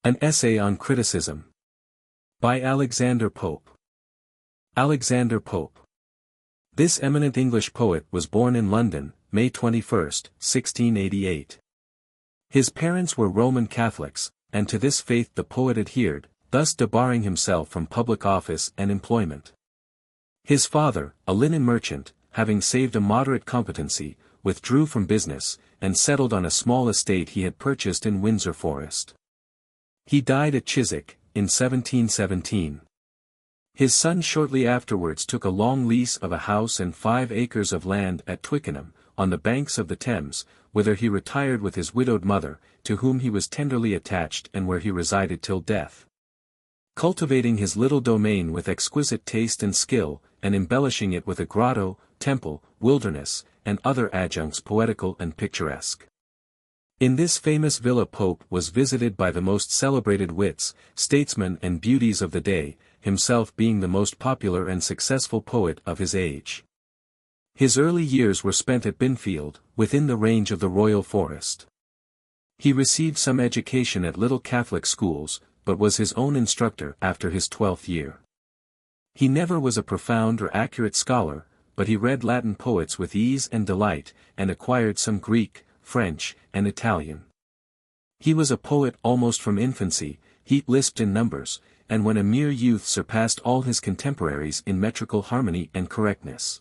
An Essay on Criticism. By Alexander Pope. Alexander Pope. This eminent English poet was born in London, May 21, 1688. His parents were Roman Catholics, and to this faith the poet adhered, thus debarring himself from public office and employment. His father, a linen merchant, having saved a moderate competency, withdrew from business, and settled on a small estate he had purchased in Windsor Forest. He died at Chiswick, in 1717. His son shortly afterwards took a long lease of a house and 5 acres of land at Twickenham, on the banks of the Thames, whither he retired with his widowed mother, to whom he was tenderly attached and where he resided till death. Cultivating his little domain with exquisite taste and skill, and embellishing it with a grotto, temple, wilderness, and other adjuncts poetical and picturesque. In this famous villa Pope was visited by the most celebrated wits, statesmen and beauties of the day, himself being the most popular and successful poet of his age. His early years were spent at Binfield, within the range of the royal forest. He received some education at little Catholic schools, but was his own instructor after his 12th year. He never was a profound or accurate scholar, but he read Latin poets with ease and delight, and acquired some Greek, French, and Italian. He was a poet almost from infancy, he lisped in numbers, and when a mere youth surpassed all his contemporaries in metrical harmony and correctness.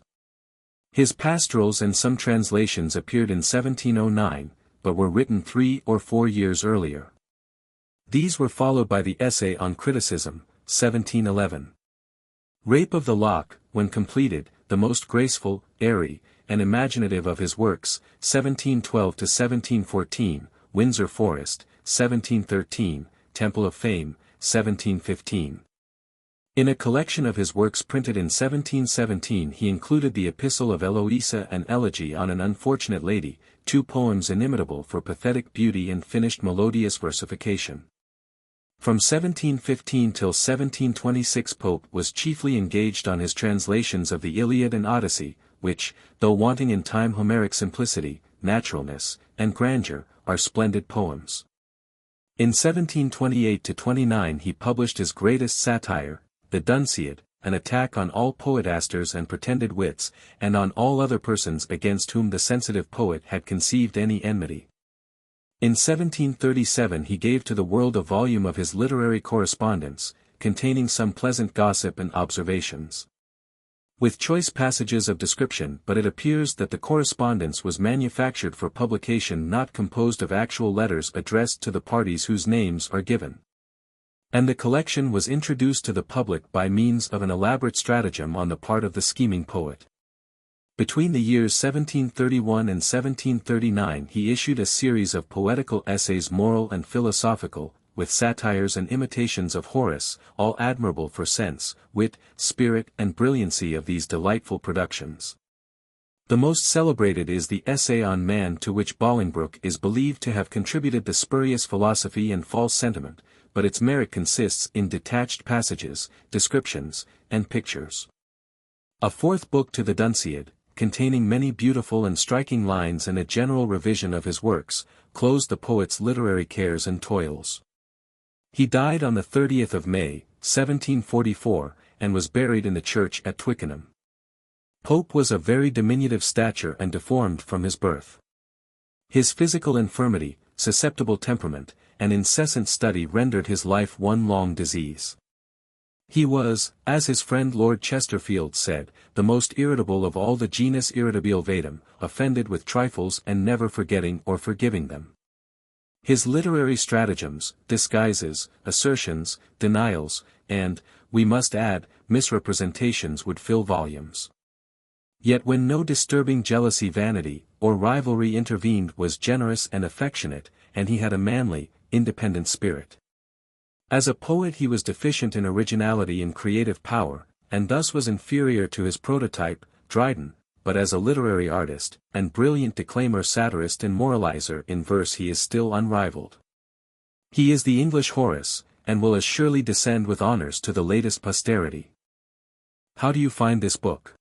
His pastorals and some translations appeared in 1709, but were written 3 or 4 years earlier. These were followed by the Essay on Criticism, 1711. Rape of the Lock, when completed, the most graceful, airy, and imaginative of his works, 1712 to 1714, Windsor Forest, 1713, Temple of Fame, 1715. In a collection of his works printed in 1717 he included the Epistle of Eloisa and Elegy on an Unfortunate Lady, 2 poems inimitable for pathetic beauty and finished melodious versification. From 1715 till 1726 Pope was chiefly engaged on his translations of the Iliad and Odyssey, which, though wanting in time Homeric simplicity, naturalness, and grandeur, are splendid poems. In 1728–29 he published his greatest satire, the Dunciad, an attack on all poetasters and pretended wits, and on all other persons against whom the sensitive poet had conceived any enmity. In 1737 he gave to the world a volume of his literary correspondence, containing some pleasant gossip and observations, with choice passages of description, but it appears that the correspondence was manufactured for publication, not composed of actual letters addressed to the parties whose names are given. And the collection was introduced to the public by means of an elaborate stratagem on the part of the scheming poet. Between the years 1731 and 1739 he issued a series of poetical essays moral and philosophical, with satires and imitations of Horace, all admirable for sense, wit, spirit and brilliancy of these delightful productions. The most celebrated is the Essay on Man, to which Bolingbroke is believed to have contributed the spurious philosophy and false sentiment, but its merit consists in detached passages, descriptions, and pictures. A 4th book to the Dunciad, containing many beautiful and striking lines and a general revision of his works, closed the poet's literary cares and toils. He died on the 30th of May, 1744, and was buried in the church at Twickenham. Pope was of very diminutive stature and deformed from his birth. His physical infirmity, susceptible temperament, and incessant study rendered his life one long disease. He was, as his friend Lord Chesterfield said, the most irritable of all the genus irritabile vetum, offended with trifles and never forgetting or forgiving them. His literary stratagems, disguises, assertions, denials, and, we must add, misrepresentations would fill volumes. Yet when no disturbing jealousy, vanity, or rivalry intervened, was generous and affectionate, and he had a manly, independent spirit. As a poet he was deficient in originality and creative power, and thus was inferior to his prototype, Dryden, but as a literary artist, and brilliant declaimer, satirist and moralizer in verse he is still unrivaled. He is the English Horace, and will as surely descend with honors to the latest posterity. How do you find this book?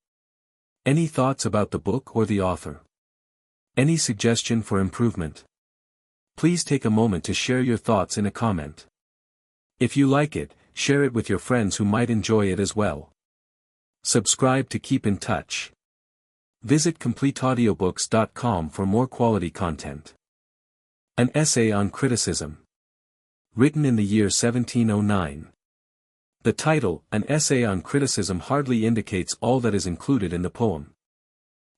Any thoughts about the book or the author? Any suggestion for improvement? Please take a moment to share your thoughts in a comment. If you like it, share it with your friends who might enjoy it as well. Subscribe to keep in touch. Visit completeaudiobooks.com for more quality content. An essay on criticism. Written in the year 1709. The title, An Essay on Criticism, hardly indicates all that is included in the poem.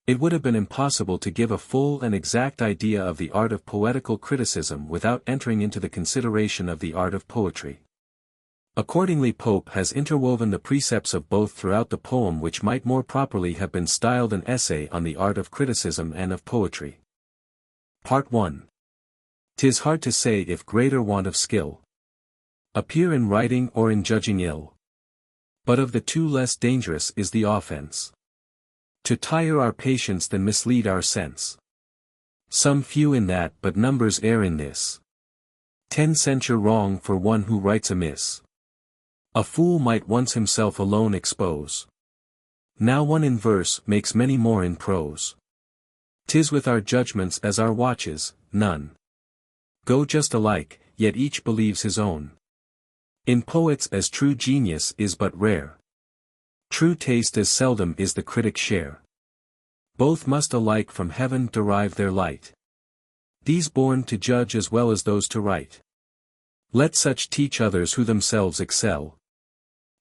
It would have been impossible to give a full and exact idea of the art of poetical criticism without entering into the consideration of the art of poetry. Accordingly, Pope has interwoven the precepts of both throughout the poem, which might more properly have been styled an essay on the art of criticism and of poetry. Part 1. 'Tis hard to say if greater want of skill appear in writing or in judging ill. But of the two less dangerous is the offense to tire our patience than mislead our sense. Some few in that, but numbers err in this. 10 censure wrong for one who writes amiss. A fool might once himself alone expose. Now one in verse makes many more in prose. 'Tis with our judgments as our watches, none go just alike, yet each believes his own. In poets as true genius is but rare. True taste as seldom is the critic's share. Both must alike from heaven derive their light. These born to judge as well as those to write. Let such teach others who themselves excel.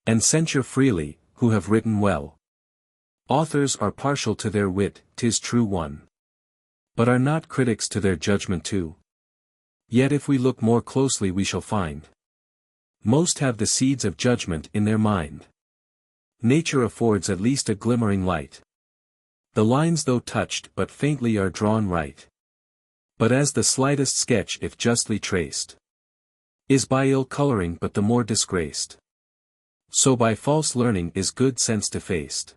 And censure freely, who have written well. Authors are partial to their wit, 'tis true one. But are not critics to their judgment too? Yet if we look more closely we shall find most have the seeds of judgment in their mind. Nature affords at least a glimmering light. The lines though touched but faintly are drawn right. But as the slightest sketch if justly traced, is by ill coloring but the more disgraced. So by false learning is good sense defaced.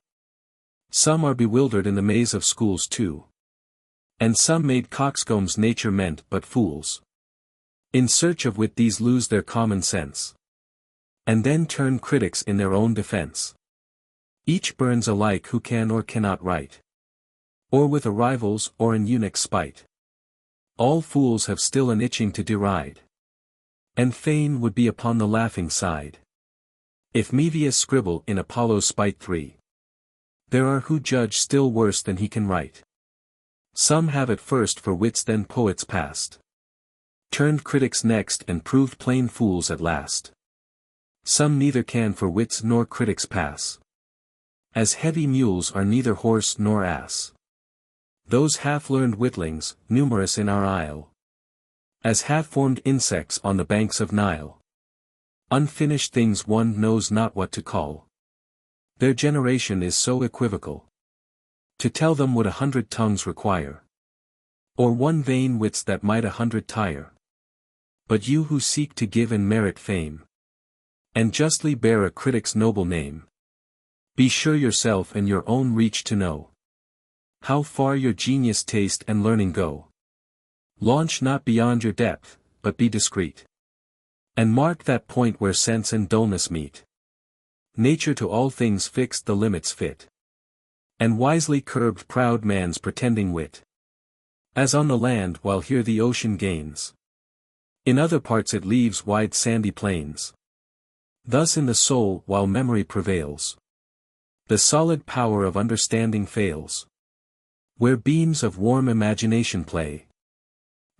Some are bewildered in the maze of schools too. And some made coxcombs nature meant but fools. In search of wit these lose their common sense. And then turn critics in their own defense. Each burns alike who can or cannot write. Or with a rival's or an eunuch's spite. All fools have still an itching to deride. And fain would be upon the laughing side. If Mevius scribble in Apollo's spite 3. There are who judge still worse than he can write. Some have at first for wits then poets passed. Turned critics next and proved plain fools at last. Some neither can for wits nor critics pass. As heavy mules are neither horse nor ass. Those half-learned witlings, numerous in our isle. As half-formed insects on the banks of Nile. Unfinished things one knows not what to call. Their generation is so equivocal. To tell them would 100 tongues require. Or one vain wits that might 100 tire. But you who seek to give and merit fame, and justly bear a critic's noble name, be sure yourself and your own reach to know how far your genius, taste and learning go. Launch not beyond your depth, but be discreet. And mark that point where sense and dullness meet. Nature to all things fixed the limits fit. And wisely curbed proud man's pretending wit. As on the land while here the ocean gains. In other parts it leaves wide sandy plains. Thus in the soul while memory prevails, the solid power of understanding fails. Where beams of warm imagination play,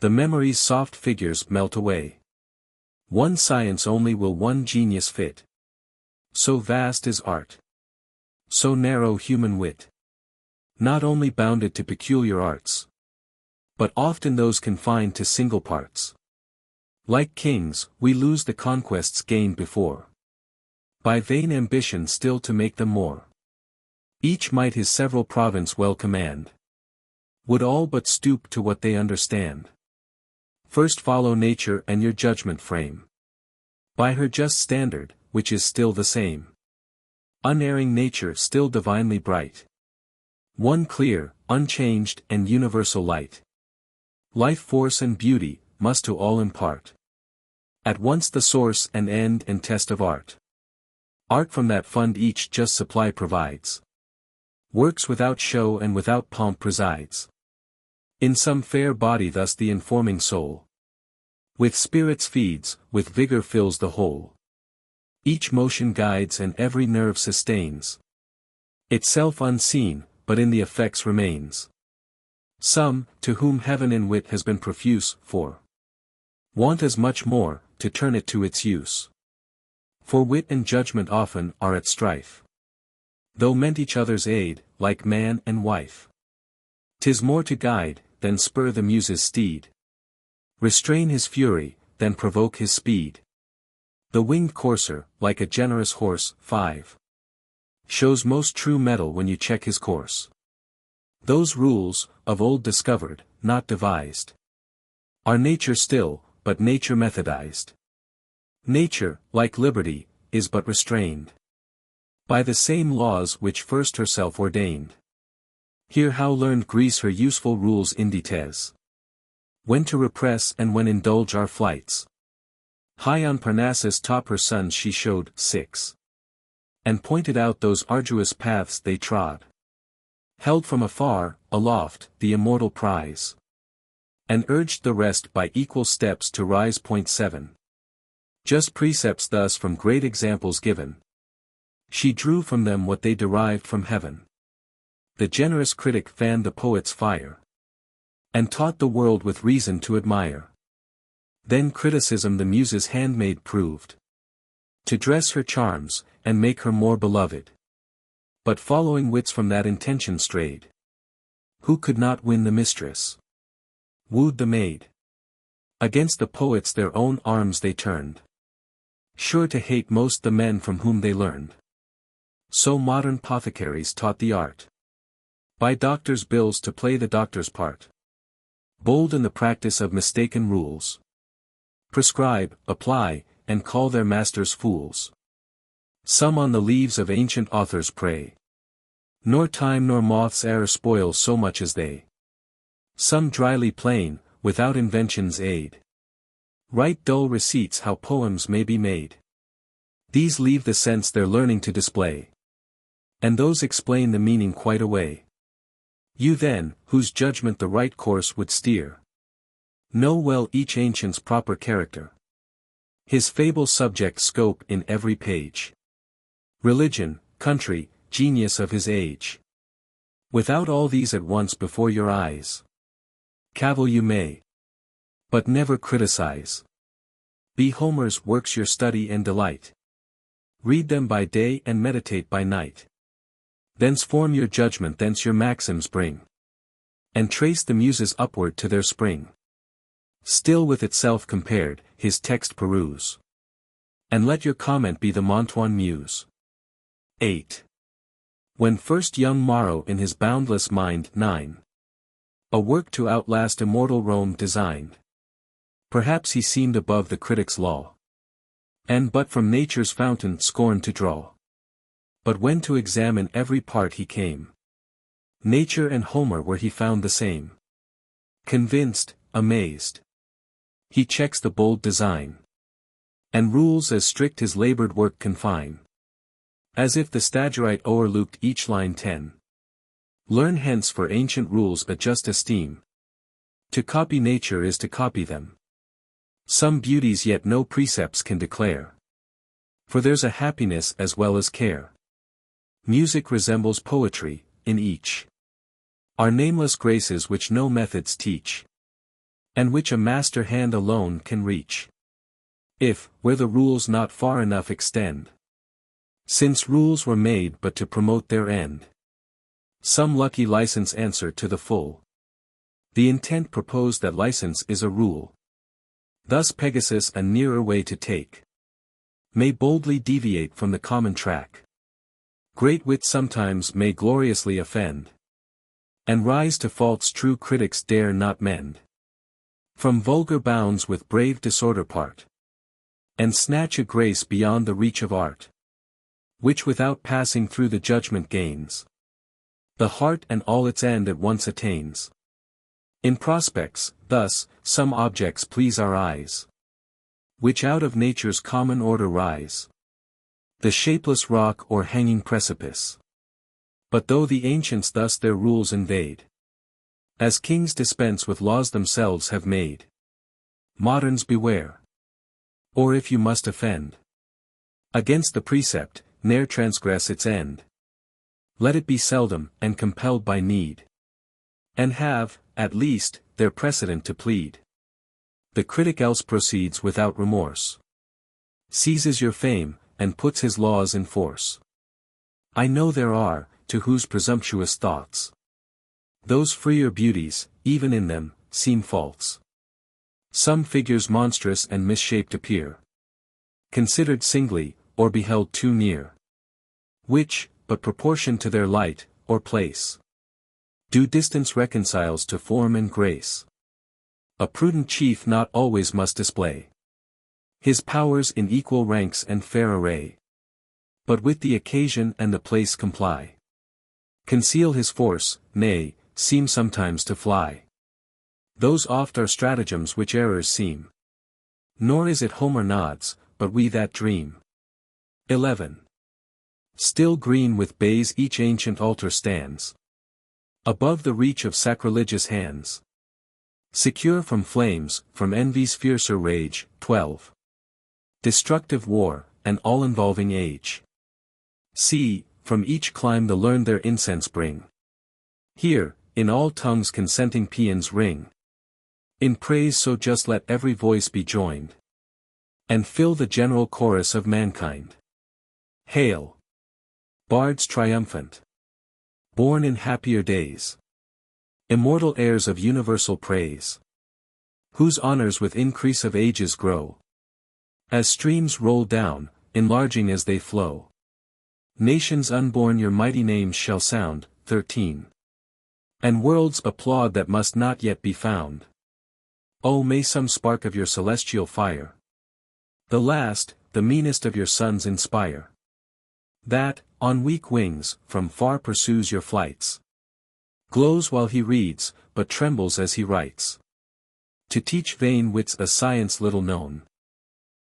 the memory's soft figures melt away. One science only will one genius fit. So vast is art. So narrow human wit. Not only bounded to peculiar arts, but often those confined to single parts. Like kings, we lose the conquests gained before. By vain ambition still to make them more. Each might his several province well command. Would all but stoop to what they understand. First follow nature and your judgment frame. By her just standard, which is still the same. Unerring nature still divinely bright. One clear, unchanged and universal light. Life force and beauty, must to all impart. At once the source and end and test of art. Art from that fund each just supply provides. Works without show and without pomp presides. In some fair body thus the informing soul With spirits feeds, with vigor fills the whole. Each motion guides and every nerve sustains. Itself unseen, but in the effects remains. Some, to whom heaven in wit has been profuse, for want as much more, to turn it to its use. For wit and judgment often are at strife. Though meant each other's aid, like man and wife. 'Tis more to guide, than spur the muse's steed. Restrain his fury, than provoke his speed. The winged courser, like a generous horse, 5. Shows most true mettle when you check his course. Those rules, of old discovered, not devised, are nature still, but nature methodized. Nature, like liberty, is but restrained by the same laws which first herself ordained. Hear how learned Greece her useful rules indites. When to repress and when indulge our flights. High on Parnassus top her sons she showed, 6. And pointed out those arduous paths they trod. Held from afar, aloft, the immortal prize. And urged the rest by equal steps to rise. 7. Just precepts thus from great examples given. She drew from them what they derived from heaven. The generous critic fanned the poet's fire. And taught the world with reason to admire. Then criticism the muse's handmaid proved. To dress her charms, and make her more beloved. But following wits from that intention strayed. Who could not win the mistress? Wooed the maid. Against the poets their own arms they turned. Sure to hate most the men from whom they learned. So modern apothecaries taught the art. By doctors' bills to play the doctor's part. Bold in the practice of mistaken rules. Prescribe, apply, and call their masters fools. Some on the leaves of ancient authors prey. Nor time nor moths e'er spoil so much as they. Some dryly plain, without invention's aid. Write dull receipts how poems may be made. These leave the sense their learning to display. And those explain the meaning quite away. You then, whose judgment the right course would steer. Know well each ancient's proper character. His fable subject scope in every page. Religion, country, genius of his age. Without all these at once before your eyes. Cavil you may. But never criticize. Be Homer's works your study and delight. Read them by day and meditate by night. Thence form your judgment, thence your maxims bring. And trace the muses upward to their spring. Still with itself compared, his text peruse. And let your comment be the Montuan muse. 8. When first young Maro in his boundless mind 9. A work to outlast immortal Rome designed. Perhaps he seemed above the critic's law. And but from nature's fountain scorned to draw. But when to examine every part he came. Nature and Homer where he found the same. Convinced, amazed. He checks the bold design. And rules as strict his labored work confine. As if the Stagirite o'erlooked each line 10. Learn hence for ancient rules a just esteem. To copy nature is to copy them. Some beauties yet no precepts can declare. For there's a happiness as well as care. Music resembles poetry, in each. Are nameless graces which no methods teach. And which a master hand alone can reach. If, where the rules not far enough extend. Since rules were made but to promote their end. Some lucky license answer to the full. The intent proposed that license is a rule. Thus Pegasus a nearer way to take. May boldly deviate from the common track. Great wit sometimes may gloriously offend. And rise to faults true critics dare not mend. From vulgar bounds with brave disorder part. And snatch a grace beyond the reach of art. Which without passing through the judgment gains. The heart and all its end at once attains. In prospects, thus, some objects please our eyes. Which out of nature's common order rise. The shapeless rock or hanging precipice. But though the ancients thus their rules invade. As kings dispense with laws themselves have made. Moderns beware. Or if you must offend against the precept, ne'er transgress its end. Let it be seldom, and compelled by need. And have, at least, their precedent to plead. The critic else proceeds without remorse. Seizes your fame, and puts his laws in force. I know there are, to whose presumptuous thoughts those freer beauties, even in them, seem false. Some figures monstrous and misshaped appear, considered singly, or beheld too near. Which, but proportioned to their light, or place, due distance reconciles to form and grace. A prudent chief not always must display his powers in equal ranks and fair array, but with the occasion and the place comply. Conceal his force, nay, seem sometimes to fly. Those oft are stratagems which errors seem. Nor is it Homer nods, but we that dream. 11. Still green with bays each ancient altar stands, above the reach of sacrilegious hands. Secure from flames, from envy's fiercer rage. 12. Destructive war, an all-involving age. See, from each clime the learned their incense bring. Here, in all tongues consenting paeans ring. In praise so just let every voice be joined, and fill the general chorus of mankind. Hail! Bards triumphant, born in happier days, immortal heirs of universal praise, whose honors with increase of ages grow, as streams roll down, enlarging as they flow. Nations unborn your mighty names shall sound. 13. And worlds applaud that must not yet be found. Oh, may some spark of your celestial fire, the last, the meanest of your sons inspire, that, on weak wings, from far pursues your flights, glows while he reads, but trembles as he writes. To teach vain wits a science little known,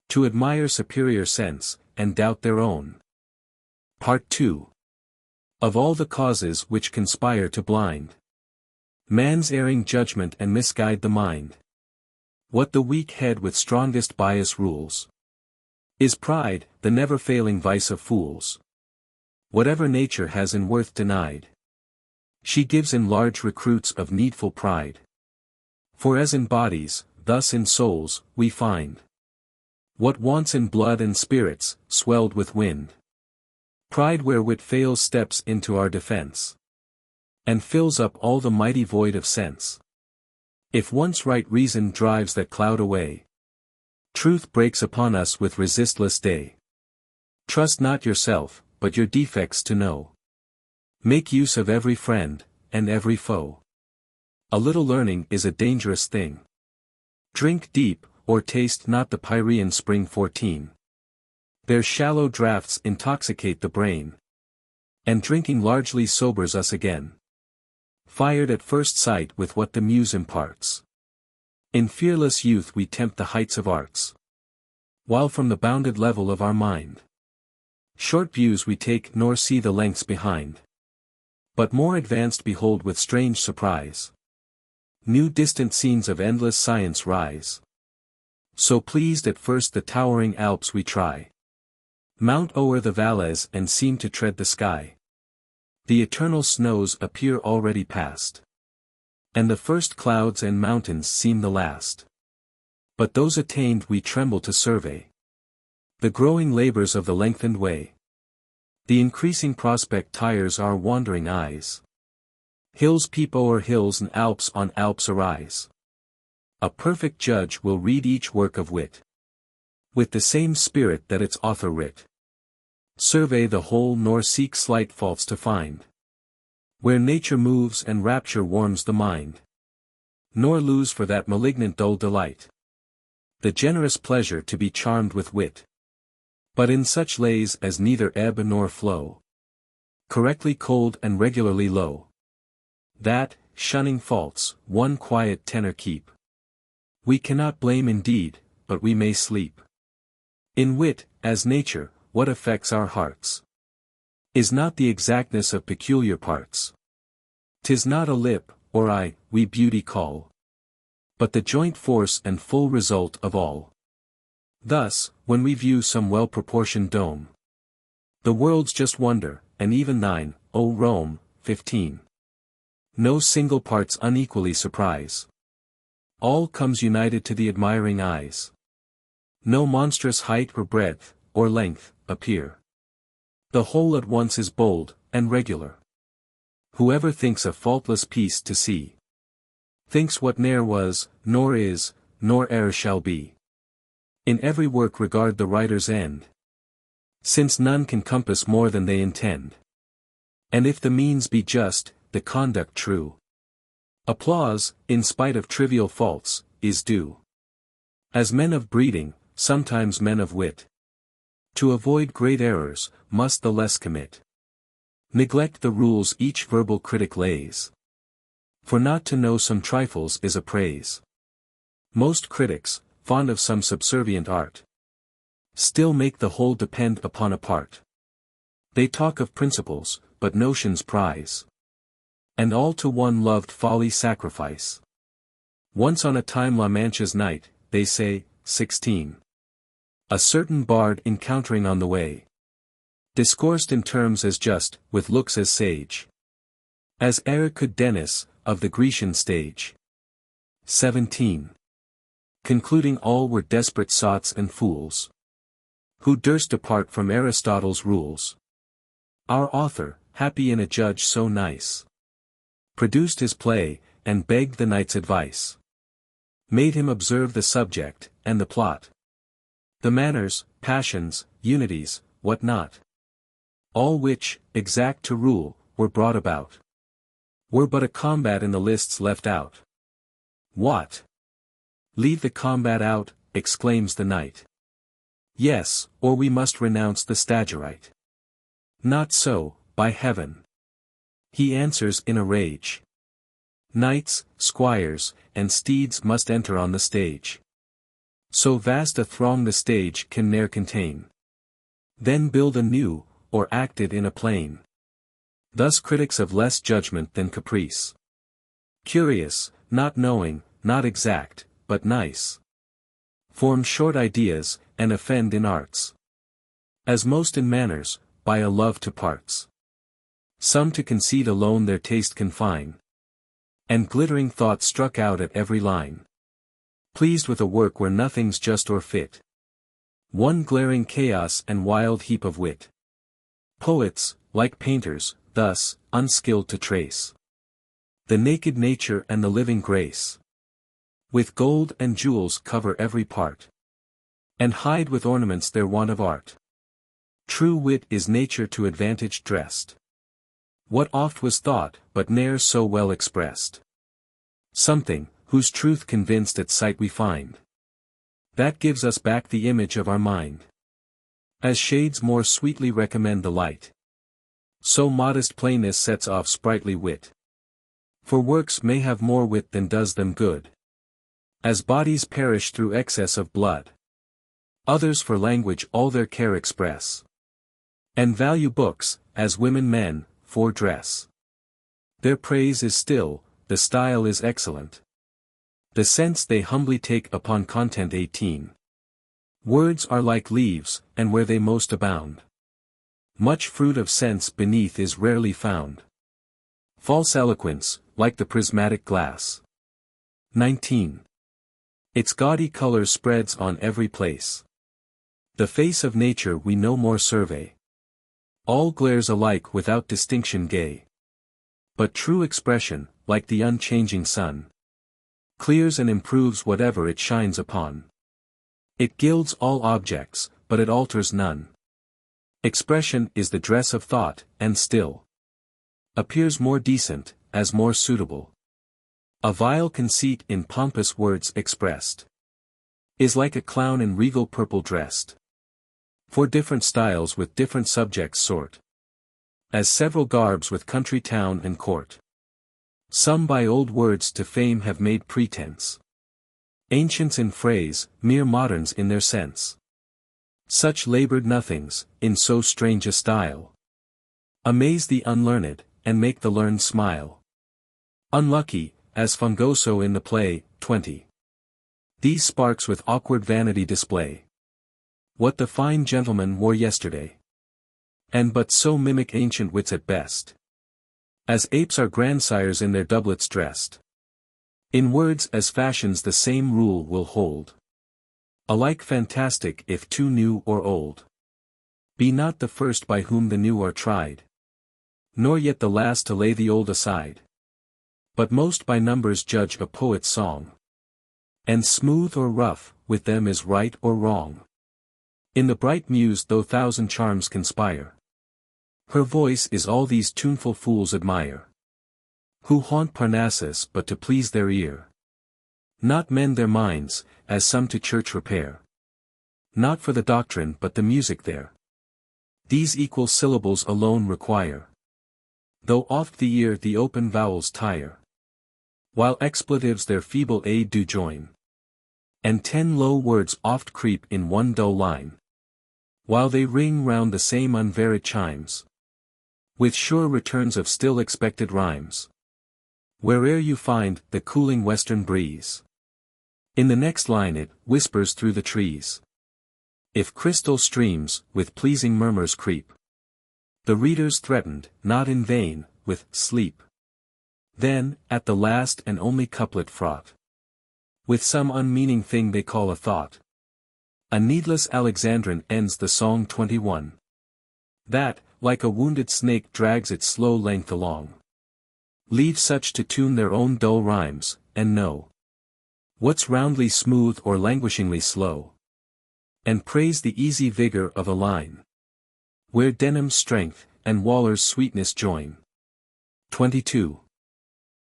to admire superior sense, and doubt their own. Part 2. Of all the causes which conspire to blind man's erring judgment and misguide the mind, what the weak head with strongest bias rules is pride, the never-failing vice of fools. Whatever nature has in worth denied, she gives in large recruits of needful pride. For as in bodies, thus in souls, we find what wants in blood and spirits, swelled with wind. Pride where wit fails steps into our defense, and fills up all the mighty void of sense. If once right reason drives that cloud away, truth breaks upon us with resistless day. Trust not yourself, but your defects to know. Make use of every friend, and every foe. A little learning is a dangerous thing. Drink deep, or taste not the Pyrean spring. 14. Their shallow draughts intoxicate the brain, and drinking largely sobers us again. Fired at first sight with what the muse imparts, in fearless youth we tempt the heights of arts, while from the bounded level of our mind, short views we take nor see the lengths behind, but more advanced behold with strange surprise new distant scenes of endless science rise. So pleased at first the towering Alps we try, mount o'er the valles and seem to tread the sky. The eternal snows appear already past, and the first clouds and mountains seem the last. But those attained we tremble to survey, the growing labors of the lengthened way. The increasing prospect tires our wandering eyes. Hills peep o'er hills and Alps on Alps arise. A perfect judge will read each work of wit with the same spirit that its author writ. Survey the whole nor seek slight faults to find, where nature moves and rapture warms the mind. Nor lose for that malignant dull delight, the generous pleasure to be charmed with wit. But in such lays as neither ebb nor flow, correctly cold and regularly low, that, shunning faults, one quiet tenor keep. We cannot blame indeed, but we may sleep. In wit, as nature, what affects our hearts is not the exactness of peculiar parts. 'Tis not a lip, or eye, we beauty call, but the joint force and full result of all. Thus, when we view some well-proportioned dome, the world's just wonder, and even thine, O Rome, 15. No single parts unequally surprise. All comes united to the admiring eyes. No monstrous height or breadth, or length, appear. The whole at once is bold, and regular. Whoever thinks a faultless piece to see, thinks what ne'er was, nor is, nor e'er shall be. In every work regard the writer's end, since none can compass more than they intend. And if the means be just, the conduct true, applause, in spite of trivial faults, is due. As men of breeding, sometimes men of wit, to avoid great errors, must the less commit. Neglect the rules each verbal critic lays, for not to know some trifles is a praise. Most critics, fond of some subservient art, still make the whole depend upon a part. They talk of principles, but notions prize, and all to one loved folly sacrifice. Once on a time La Mancha's night, they say, 16. A certain bard encountering on the way, discoursed in terms as just, with looks as sage, as e'er could Denis, of the Grecian stage. 17. Concluding all were desperate sots and fools, who durst depart from Aristotle's rules. Our author, happy in a judge so nice, produced his play, and begged the knight's advice. Made him observe the subject, and the plot, the manners, passions, unities, what not. All which, exact to rule, were brought about. Were but a combat in the lists left out. What? Leave the combat out, exclaims the knight. Yes, or we must renounce the Stagirite. Not so, by heaven, he answers in a rage. Knights, squires, and steeds must enter on the stage. So vast a throng the stage can ne'er contain. Then build a new, or act it in a plain. Thus critics of less judgment than caprice, curious, not knowing, not exact, but nice, form short ideas, and offend in arts, as most in manners, by a love to parts. Some to conceit alone their taste confine, and glittering thought struck out at every line. Pleased with a work where nothing's just or fit, one glaring chaos and wild heap of wit. Poets, like painters, thus, unskilled to trace the naked nature and the living grace, with gold and jewels cover every part, and hide with ornaments their want of art. True wit is nature to advantage dressed. What oft was thought, but ne'er so well expressed. Something, whose truth convinced at sight we find, that gives us back the image of our mind. As shades more sweetly recommend the light, so modest plainness sets off sprightly wit. For works may have more wit than does them good. As bodies perish through excess of blood, others for language all their care express, and value books, as women men, for dress. Their praise is still, the style is excellent. The sense they humbly take upon content 18. Words are like leaves, and where they most abound, much fruit of sense beneath is rarely found. False eloquence, like the prismatic glass. 19. Its gaudy color spreads on every place. The face of nature we no more survey. All glares alike without distinction gay. But true expression, like the unchanging sun, clears and improves whatever it shines upon. It gilds all objects, but it alters none. Expression is the dress of thought, and still appears more decent, as more suitable. A vile conceit in pompous words expressed is like a clown in regal purple dressed. For different styles with different subjects sort, as several garbs with country town and court. Some by old words to fame have made pretense. Ancients in phrase, mere moderns in their sense. Such labored nothings, in so strange a style, amaze the unlearned, and make the learned smile. Unlucky, as Fungoso in the play, 20. These sparks with awkward vanity display what the fine gentleman wore yesterday. And but so mimic ancient wits at best, as apes are grandsires in their doublets dressed. In words as fashions the same rule will hold, alike fantastic if too new or old. Be not the first by whom the new are tried, nor yet the last to lay the old aside. But most by numbers judge a poet's song, and smooth or rough, with them is right or wrong. In the bright muse though thousand charms conspire, her voice is all these tuneful fools admire, who haunt Parnassus but to please their ear, not mend their minds, as some to church repair, not for the doctrine but the music there. These equal syllables alone require, though oft the ear the open vowels tire, while expletives their feeble aid do join, and 10 low words oft creep in one dull line, while they ring round the same unvaried chimes, with sure returns of still expected rhymes, where'er you find the cooling western breeze. In the next line it whispers through the trees. If crystal streams with pleasing murmurs creep, the reader's threatened, not in vain, with sleep. Then, at the last and only couplet fraught with some unmeaning thing they call a thought, a needless Alexandrine ends the song 21. That, like a wounded snake drags its slow length along. Leave such to tune their own dull rhymes, and know what's roundly smooth or languishingly slow, and praise the easy vigor of a line, where Denham's strength, and Waller's sweetness join. 22.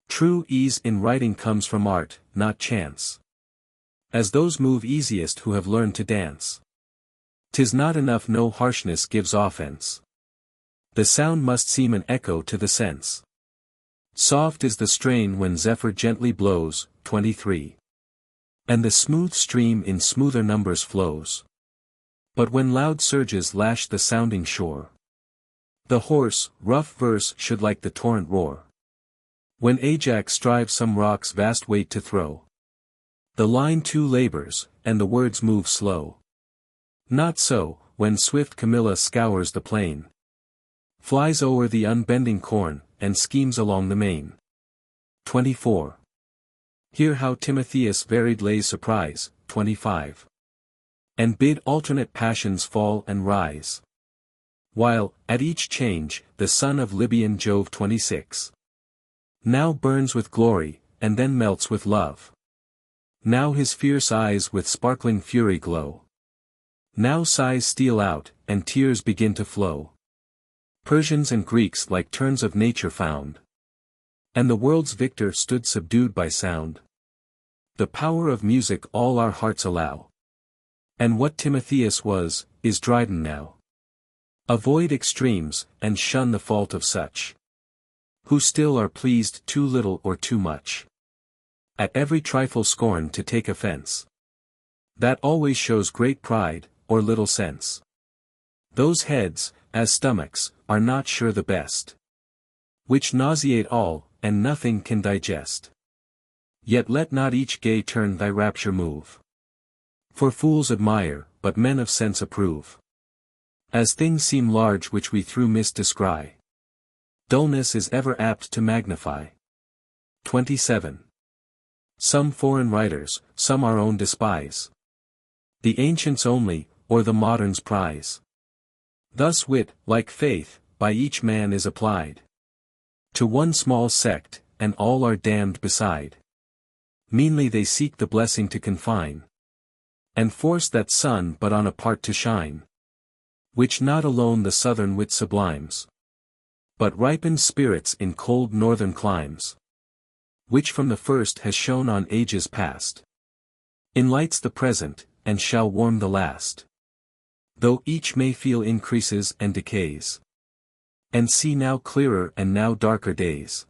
True ease in writing comes from art, not chance. As those move easiest who have learned to dance. 'Tis not enough no harshness gives offense. The sound must seem an echo to the sense. Soft is the strain when zephyr gently blows. 23. And the smooth stream in smoother numbers flows. But when loud surges lash the sounding shore, the hoarse, rough verse should like the torrent roar. When Ajax strives some rock's vast weight to throw, the line too labors, and the words move slow. Not so, when swift Camilla scours the plain, flies o'er the unbending corn, and schemes along the main. 24. Hear how Timotheus varied lays surprise. 25. And bid alternate passions fall and rise, while, at each change, the son of Libyan Jove 26. Now burns with glory, and then melts with love. Now his fierce eyes with sparkling fury glow. Now sighs steal out, and tears begin to flow. Persians and Greeks like turns of nature found, and the world's victor stood subdued by sound. The power of music all our hearts allow, and what Timotheus was, is Dryden now. Avoid extremes, and shun the fault of such, who still are pleased too little or too much. At every trifle scorn to take offense. That always shows great pride, or little sense. Those heads, as stomachs, are not sure the best, which nauseate all, and nothing can digest. Yet let not each gay turn thy rapture move. For fools admire, but men of sense approve. As things seem large which we through mist descry, dullness is ever apt to magnify. 27. Some foreign writers, some our own despise. The ancients only, or the moderns prize. Thus wit, like faith, by each man is applied to one small sect, and all are damned beside. Meanly they seek the blessing to confine, and force that sun but on a part to shine, which not alone the southern wit sublimes, but ripened spirits in cold northern climes, which from the first has shone on ages past, enlights the present, and shall warm the last. Though each may feel increases and decays, and see now clearer and now darker days.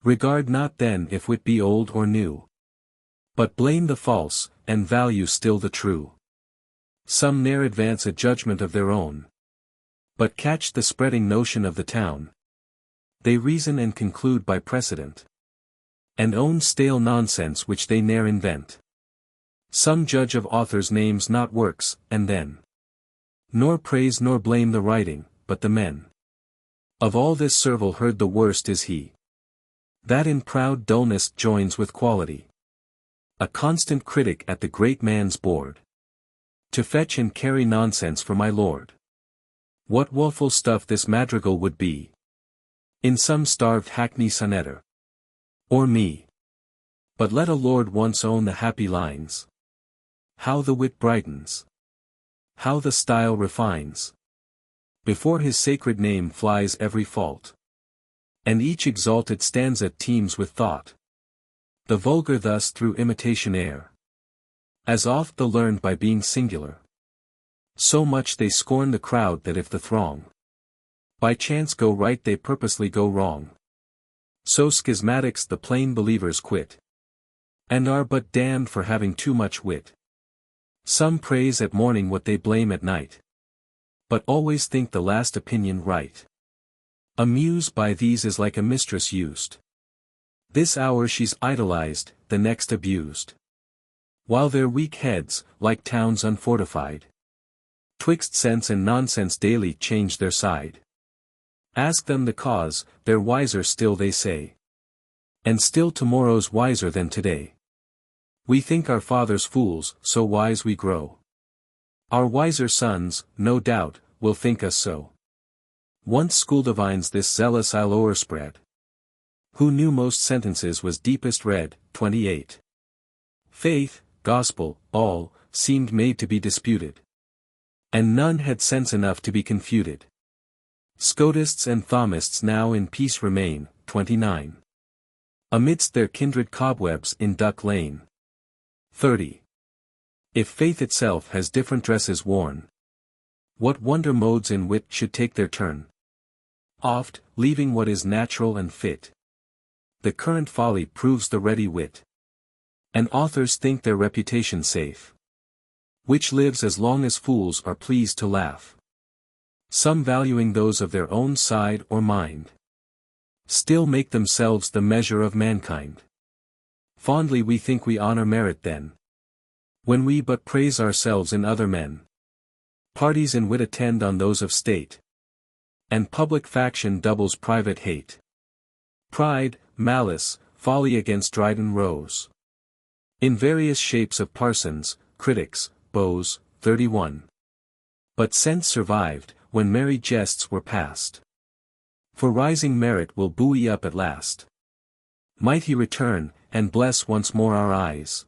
Regard not then if wit be old or new, but blame the false, and value still the true. Some ne'er advance a judgment of their own, but catch the spreading notion of the town. They reason and conclude by precedent, and own stale nonsense which they ne'er invent. Some judge of authors' names not works, and then nor praise nor blame the writing, but the men. Of all this servile herd the worst is he that in proud dullness joins with quality. A constant critic at the great man's board, to fetch and carry nonsense for my lord. What woeful stuff this madrigal would be in some starved hackney sonetter, or me. But let a lord once own the happy lines. How the wit brightens! How the style refines! Before his sacred name flies every fault, and each exalted stanza teems with thought. The vulgar thus through imitation err, as oft the learned by being singular. So much they scorn the crowd that if the throng by chance go right they purposely go wrong. So schismatics the plain believers quit, and are but damned for having too much wit. Some praise at morning what they blame at night, but always think the last opinion right. A muse by these is like a mistress used. This hour she's idolized, the next abused. While their weak heads, like towns unfortified, twixt sense and nonsense daily change their side. Ask them the cause, they're wiser still they say. And still tomorrow's wiser than today. We think our fathers fools, so wise we grow. Our wiser sons, no doubt, will think us so. Once school divines this zealous I'll o'erspread. Who knew most sentences was deepest read, 28. Faith, gospel, all, seemed made to be disputed. And none had sense enough to be confuted. Scotists and Thomists now in peace remain, 29. Amidst their kindred cobwebs in Duck Lane. 30. If faith itself has different dresses worn, what wonder modes in wit should take their turn? Oft, leaving what is natural and fit, the current folly proves the ready wit. And authors think their reputation safe, which lives as long as fools are pleased to laugh. Some valuing those of their own side or mind, still make themselves the measure of mankind. Fondly we think we honor merit then, when we but praise ourselves in other men. Parties in wit attend on those of state, and public faction doubles private hate. Pride, malice, folly against Dryden rose, in various shapes of parsons, critics, beaux, 31. But sense survived, when merry jests were past. For rising merit will buoy up at last. Might he return, and bless once more our eyes.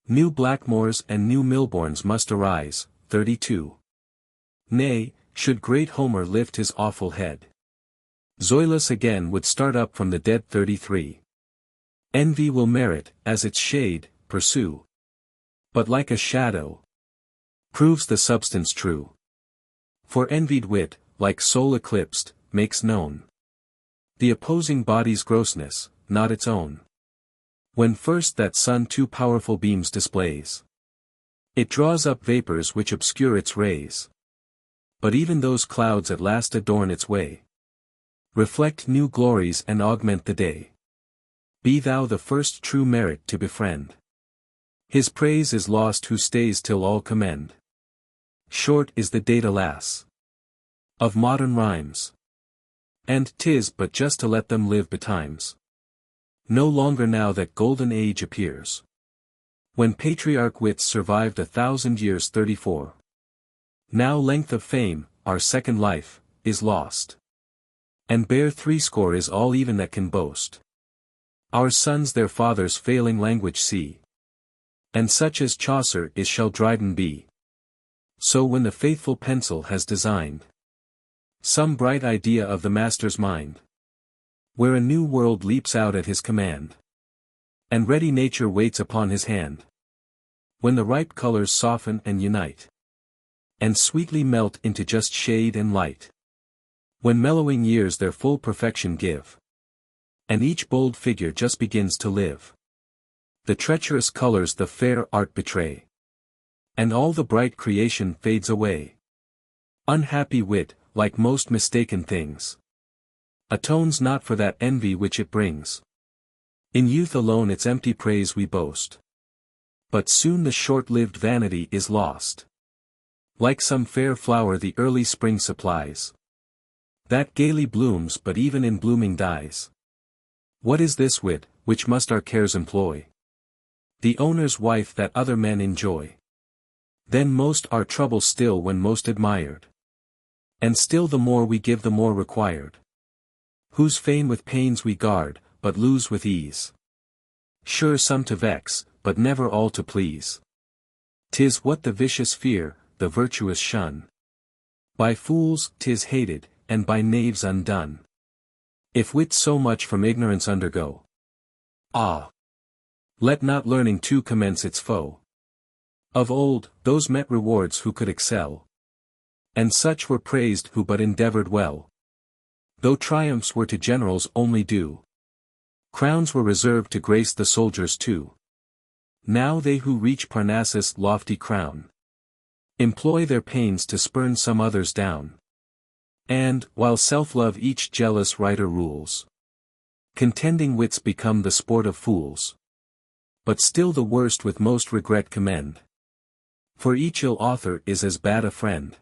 New Blackmores and new Milbournes must arise, 32. Nay, should great Homer lift his awful head, Zoilus again would start up from the dead, 33. Envy will merit, as its shade, pursue. But like a shadow, proves the substance true. For envied wit, like soul eclipsed, makes known the opposing body's grossness, not its own. When first that sun too powerful beams displays, it draws up vapors which obscure its rays. But even those clouds at last adorn its way, reflect new glories and augment the day. Be thou the first true merit to befriend. His praise is lost who stays till all commend. Short is the date, alas, of modern rhymes, and 'tis but just to let them live betimes. No longer now that golden age appears, when patriarch wits survived 1,000 years, 34. Now length of fame, our second life, is lost, and bare 60 is all even that can boast. Our sons their fathers' failing language see, and such as Chaucer is shall Dryden be. So when the faithful pencil has designed some bright idea of the master's mind, where a new world leaps out at his command, and ready nature waits upon his hand, when the ripe colors soften and unite, and sweetly melt into just shade and light, when mellowing years their full perfection give, and each bold figure just begins to live, the treacherous colors the fair art betray, and all the bright creation fades away. Unhappy wit, like most mistaken things, atones not for that envy which it brings. In youth alone its empty praise we boast, But soon the short-lived vanity is lost. Like some fair flower the early spring supplies, that gaily blooms but even in blooming dies. What is this wit, which must our cares employ? The owner's wife that other men enjoy. Then most our trouble still when most admired. And still the more we give the more required. Whose fame with pains we guard, but lose with ease. Sure some to vex, but never all to please. 'Tis what the vicious fear, the virtuous shun. By fools 'tis hated, and by knaves undone. If wit so much from ignorance undergo, ah! Let not learning too commence its foe. Of old, those met rewards who could excel. And such were praised who but endeavored well. Though triumphs were to generals only due, crowns were reserved to grace the soldiers too. Now they who reach Parnassus' lofty crown, employ their pains to spurn some others down. And, while self-love each jealous writer rules, contending wits become the sport of fools. But still the worst with most regret commend. For each ill author is as bad a friend.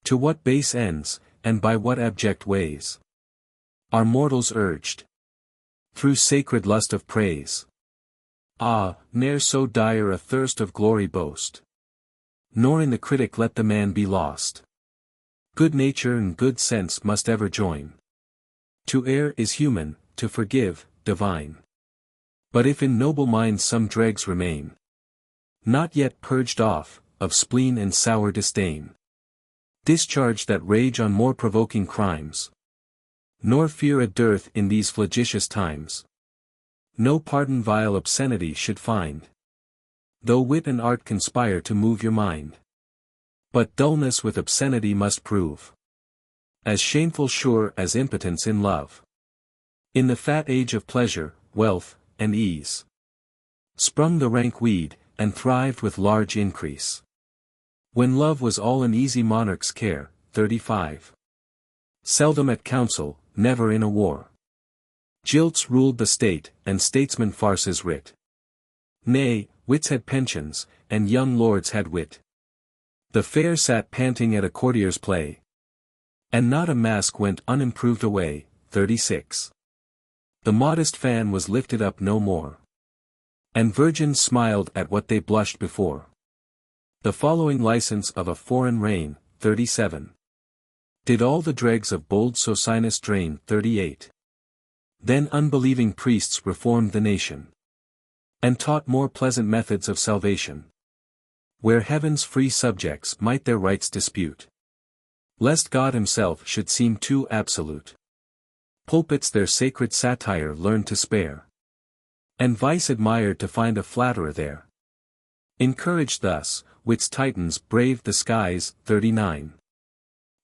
To what base ends, and by what abject ways, are mortals urged? Through sacred lust of praise. Ah, ne'er so dire a thirst of glory boast. Nor in the critic let the man be lost. Good nature and good sense must ever join. To err is human, to forgive, divine. But if in noble minds some dregs remain, not yet purged off, of spleen and sour disdain, discharge that rage on more provoking crimes, nor fear a dearth in these flagitious times, no pardon vile obscenity should find. Though wit and art conspire to move your mind, but dullness with obscenity must prove as shameful sure as impotence in love. In the fat age of pleasure, wealth, and ease, sprung the rank weed, and thrived with large increase. When love was all an easy monarch's care, 35. Seldom at council, never in a war. Jilts ruled the state, and statesmen farces writ. Nay, wits had pensions, and young lords had wit. The fair sat panting at a courtier's play, and not a mask went unimproved away, 36. The modest fan was lifted up no more, and virgins smiled at what they blushed before. The following license of a foreign reign, 37. Did all the dregs of bold Socinus drain, 38. Then unbelieving priests reformed the nation, and taught more pleasant methods of salvation, where heaven's free subjects might their rights dispute, lest God himself should seem too absolute. Pulpits their sacred satire learned to spare, and vice admired to find a flatterer there. Encouraged thus, wit's Titans braved the skies, 39.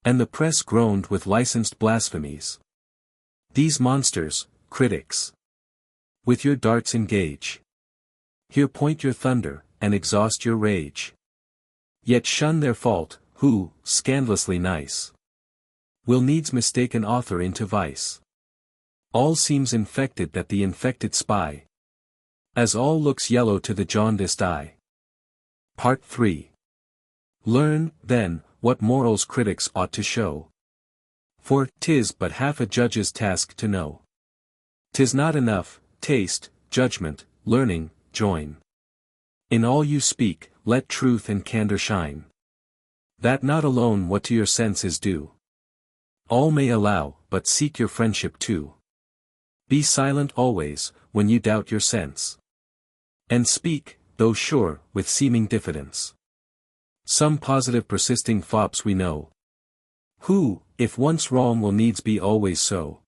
And the press groaned with licensed blasphemies. These monsters, critics, with your darts engage. Here point your thunder, and exhaust your rage. Yet shun their fault, who, scandalously nice, will needs mistake an author into vice. All seems infected that the infected spy, as all looks yellow to the jaundiced eye. Part 3. Learn, then, what morals critics ought to show. For 'tis but half a judge's task to know. 'Tis not enough, taste, judgment, learning, join. In all you speak, let truth and candor shine. That not alone what to your sense is due, all may allow, but seek your friendship too. Be silent always, when you doubt your sense. And speak, though sure, with seeming diffidence. Some positive persisting fops we know, who, if once wrong will needs be always so.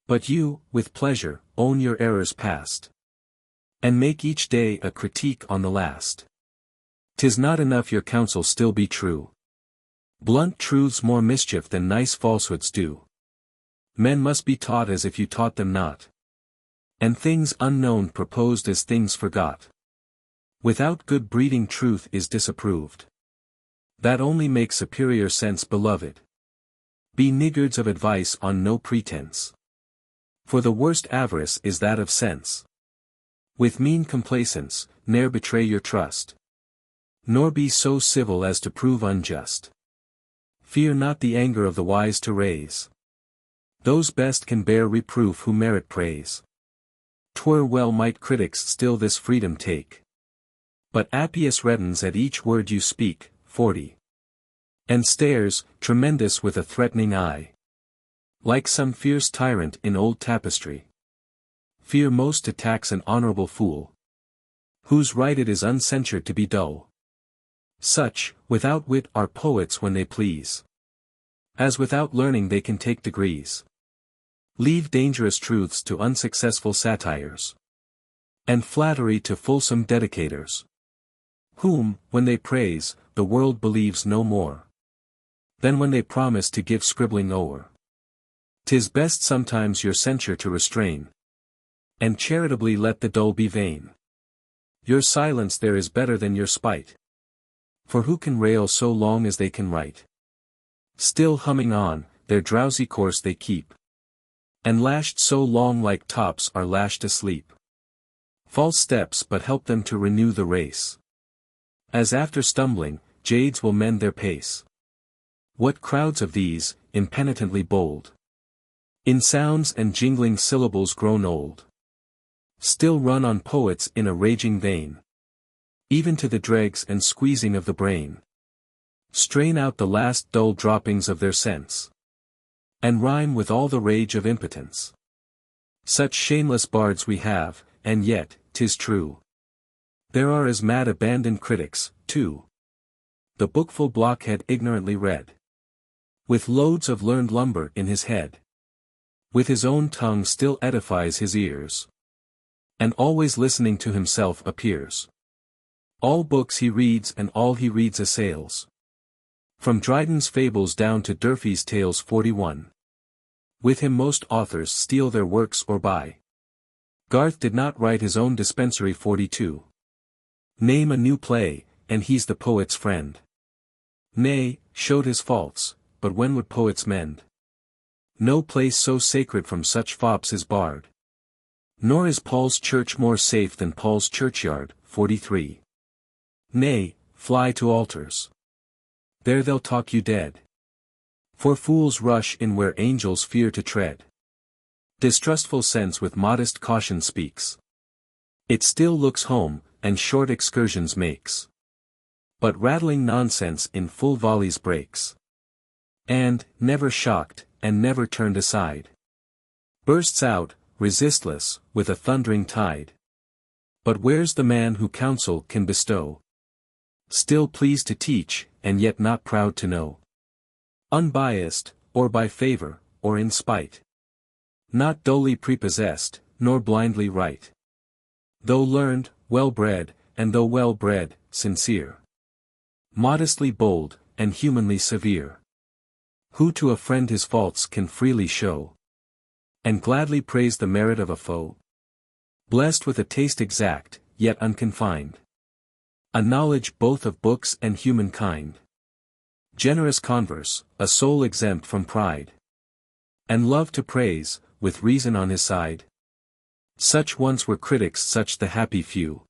But you, with pleasure, own your errors past, and make each day a critique on the last. 'Tis not enough your counsel still be true. Blunt truths more mischief than nice falsehoods do. Men must be taught as if you taught them not, and things unknown proposed as things forgot. Without good breeding truth is disapproved. That only makes superior sense beloved. Be niggards of advice on no pretense. For the worst avarice is that of sense. With mean complacence, ne'er betray your trust. Nor be so civil as to prove unjust. Fear not the anger of the wise to raise. Those best can bear reproof who merit praise. 'Twere well might critics still this freedom take. But Appius reddens at each word you speak, 40. And stares, tremendous with a threatening eye. Like some fierce tyrant in old tapestry. Fear most to tax an honorable fool. Whose right it is uncensured to be dull. Such, without wit, are poets when they please. As without learning they can take degrees. Leave dangerous truths to unsuccessful satires. And flattery to fulsome dedicators. Whom, when they praise, the world believes no more. Than when they promise to give scribbling o'er. 'Tis best sometimes your censure to restrain. And charitably let the dull be vain. Your silence there is better than your spite. For who can rail so long as they can write? Still humming on, their drowsy course they keep. And lashed so long like tops are lashed asleep. False steps but help them to renew the race. As after stumbling, jades will mend their pace. What crowds of these, impenitently bold. In sounds and jingling syllables grown old. Still run on poets in a raging vein. Even to the dregs and squeezing of the brain. Strain out the last dull droppings of their sense. And rhyme with all the rage of impotence. Such shameless bards we have, and yet, 'tis true. There are as mad abandoned critics, too. The bookful blockhead ignorantly read. With loads of learned lumber in his head. With his own tongue still edifies his ears. And always listening to himself appears. All books he reads and all he reads assails. From Dryden's Fables down to Durfey's Tales 41. With him most authors steal their works or buy. Garth did not write his own dispensary 42. Name a new play, and he's the poet's friend. Nay, showed his faults, but when would poets mend? No place so sacred from such fops is barred. Nor is Paul's church more safe than Paul's churchyard, 43. Nay, fly to altars. There they'll talk you dead. For fools rush in where angels fear to tread. Distrustful sense with modest caution speaks. It still looks home, and short excursions makes. But rattling nonsense in full volleys breaks. And, never shocked, and never turned aside. Bursts out, resistless, with a thundering tide. But where's the man who counsel can bestow? Still pleased to teach, and yet not proud to know. Unbiased, or by favor, or in spite. Not dully prepossessed, nor blindly right. Though learned, well-bred, and though well-bred, sincere. Modestly bold, and humanly severe. Who to a friend his faults can freely show. And gladly praise the merit of a foe. Blessed with a taste exact, yet unconfined. A knowledge both of books and humankind. Generous converse, a soul exempt from pride. And love to praise, with reason on his side. Such once were critics, such the happy few.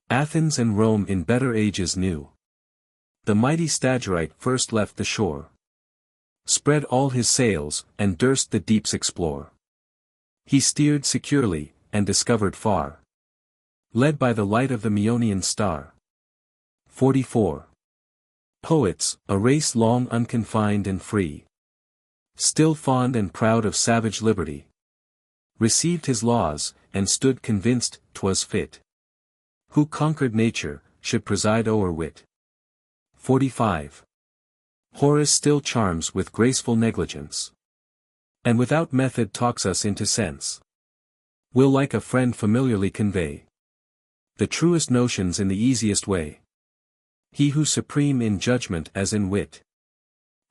Athens and Rome in better ages knew. The mighty Stagirite first left the shore. Spread all his sails, and durst the deeps explore. He steered securely, and discovered far. Led by the light of the Maeonian star. 44. Poets, a race long unconfined and free. Still fond and proud of savage liberty. Received his laws, and stood convinced 'twas fit. Who conquered nature, should preside o'er wit. 45. Horace still charms with graceful negligence. And without method talks us into sense. Will like a friend familiarly convey the truest notions in the easiest way. He who supreme in judgment as in wit.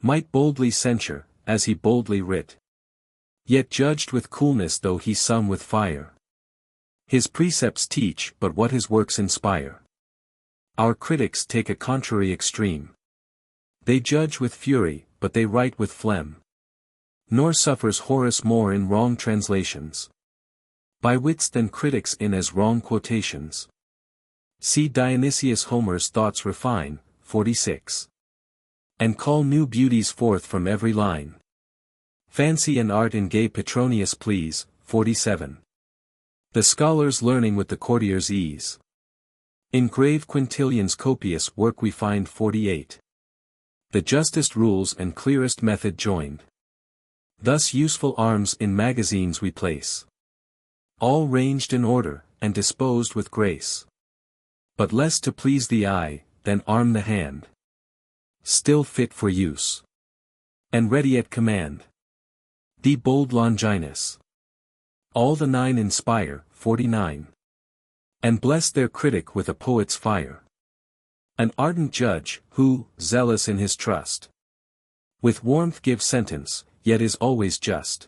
Might boldly censure, as he boldly writ. Yet judged with coolness though he sum with fire. His precepts teach but what his works inspire. Our critics take a contrary extreme. They judge with fury, but they write with phlegm. Nor suffers Horace more in wrong translations. By wits than critics in as wrong quotations. See Dionysius Homer's thoughts refine, 46. And call new beauties forth from every line. Fancy and art in gay Petronius please, 47. The scholars learning with the courtiers' ease. In grave Quintilian's copious work we find 48. The justest rules and clearest method joined. Thus useful arms in magazines we place. All ranged in order, and disposed with grace. But less to please the eye, than arm the hand. Still fit for use. And ready at command. The bold Longinus. All the nine inspire, 49. And bless their critic with a poet's fire. An ardent judge, who, zealous in his trust, with warmth gives sentence, yet is always just.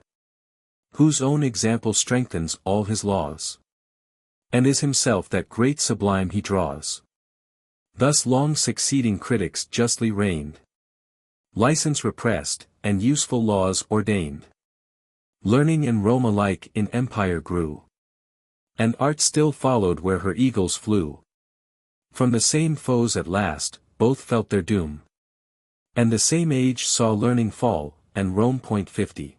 Whose own example strengthens all his laws. And is himself that great sublime he draws. Thus long succeeding critics justly reigned. License repressed, and useful laws ordained. Learning and Rome alike in empire grew. And art still followed where her eagles flew. From the same foes at last, both felt their doom. And the same age saw learning fall, and Rome point 50.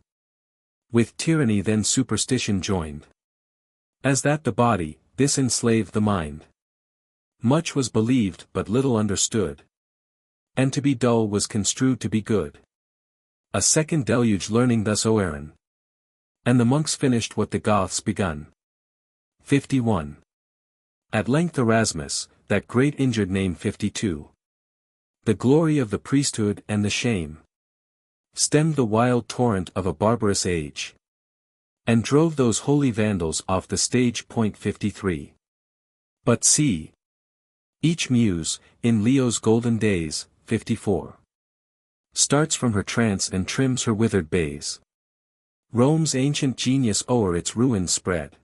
With tyranny then superstition joined. As that the body, this enslaved the mind. Much was believed but little understood. And to be dull was construed to be good. A second deluge learning thus o'erran. And the monks finished what the Goths begun. 51. At length Erasmus, that great injured name 52. The glory of the priesthood and the shame. Stemmed the wild torrent of a barbarous age. And drove those holy vandals off the stage. Point 53. But see. Each muse, in Leo's golden days, 54. Starts from her trance and trims her withered bays. Rome's ancient genius o'er its ruins spread.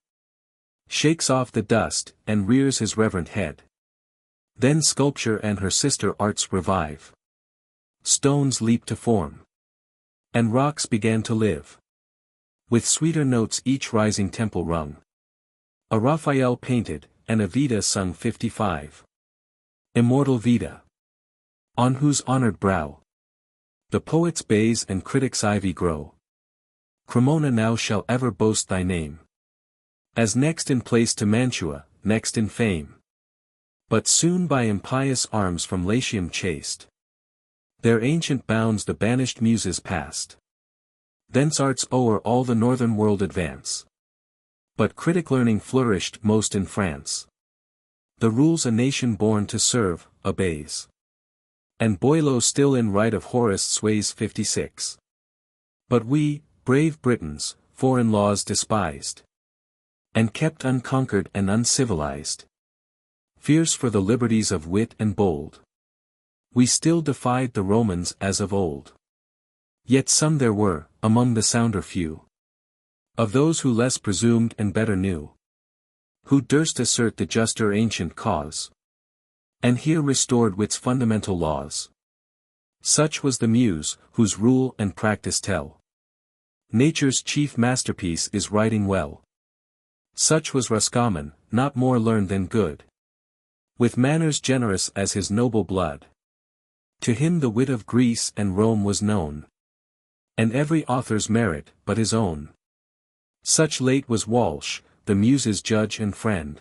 Shakes off the dust, and rears his reverent head. Then sculpture and her sister arts revive. Stones leap to form. And rocks began to live. With sweeter notes each rising temple rung. A Raphael painted, and a Vita sung 55. Immortal Vita. On whose honored brow the poet's bays and critic's ivy grow. Cremona now shall ever boast thy name. As next in place to Mantua, next in fame. But soon by impious arms from Latium chased. Their ancient bounds the banished muses passed. Thence arts o'er all the northern world advance. But critic learning flourished most in France. The rules a nation born to serve, obeys. And Boileau still in right of Horace sways 56. But we, brave Britons, foreign laws despised. And kept unconquered and uncivilized. Fierce for the liberties of wit and bold. We still defied the Romans as of old. Yet some there were, among the sounder few. Of those who less presumed and better knew. Who durst assert the juster ancient cause. And here restored wit's fundamental laws. Such was the muse, whose rule and practice tell. Nature's chief masterpiece is writing well. Such was Roscommon, not more learned than good. With manners generous as his noble blood. To him the wit of Greece and Rome was known. And every author's merit but his own. Such late was Walsh, the muse's judge and friend.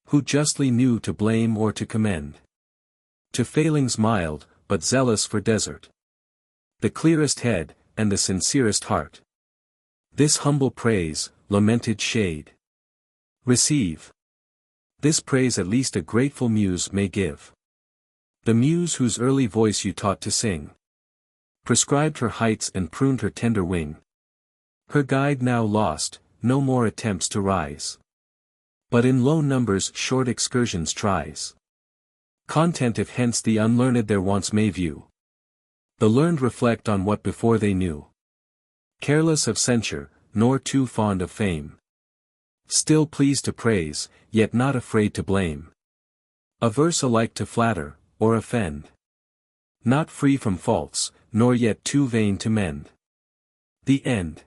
Who justly knew to blame or to commend. To failings mild, but zealous for desert. The clearest head, and the sincerest heart. This humble praise, lamented shade. Receive. This praise at least a grateful muse may give. The muse whose early voice you taught to sing. Prescribed her heights and pruned her tender wing. Her guide now lost, no more attempts to rise. But in low numbers short excursions tries. Content if hence the unlearned their wants may view. The learned reflect on what before they knew. Careless of censure, nor too fond of fame. Still pleased to praise, yet not afraid to blame. Averse alike to flatter, or offend. Not free from faults, nor yet too vain to mend. The end.